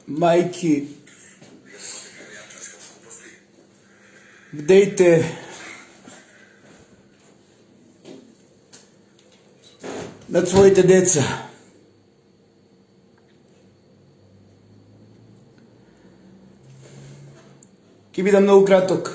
Майки, бдейте над своите деца. Ќе бидам многу краток.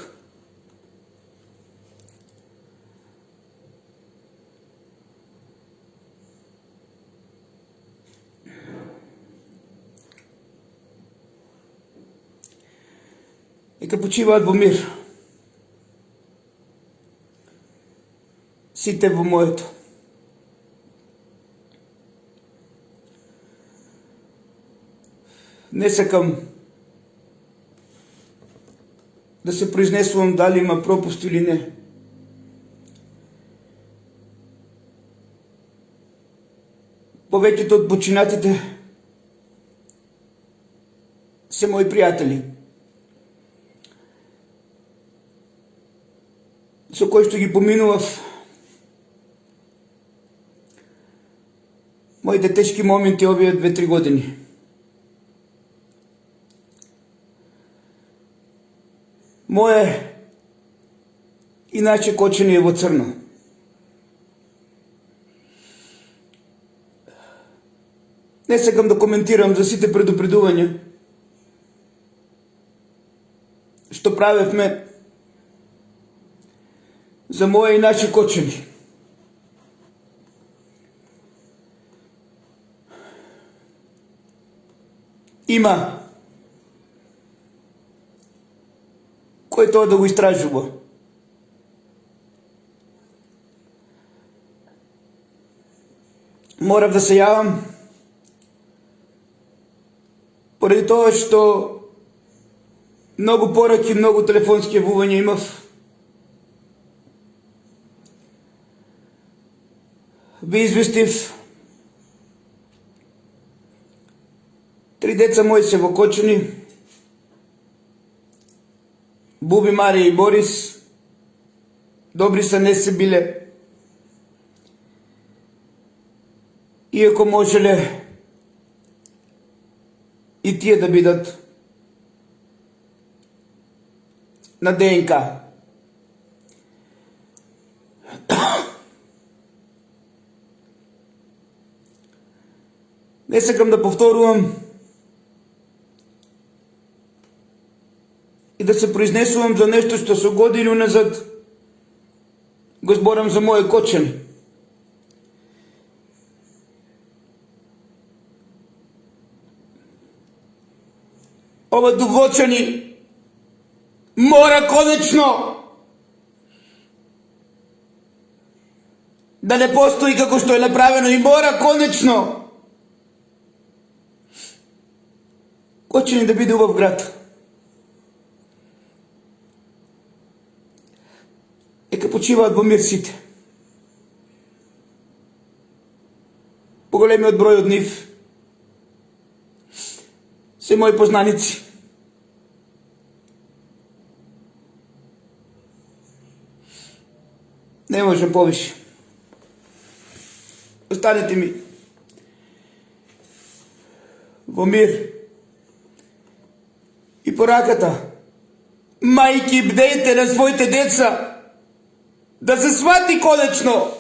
Нека почиваат во мир сите во моето. Не сакам да се произнесувам дали има пропуст или не. Повеќето од починатите се мои пријатели, со кои што ги поминував моите тешки моменти овие 2-3 години. Мое иначе кочење е во црно. Не сакам да коментирам за сите предупредувања што правевме за мое иначе кочење. Има кој тоа да го истражува. Морав да се јавам поради тоа што многу пораки, многу телефонски јавувања имав. Ви известив 3 деца мои се во кочени. Буби, Марија и Борис. Добри се не се биле. Иако можеле и тие да бидат на ДНК. Не сакам да повторувам и да се произнесувам за нешто што со години уназад го зборам за моје кочење. Ова дувочани мора конечно да не постои како што е направено и мора конечно кочени да биде убав град. Нека почиваат во мир сите. Поголемиот број од нив се мои познаници. Не може повише. Останете ми во мир. И пораката, мајки, бдејте на своите деца, да се свати конечно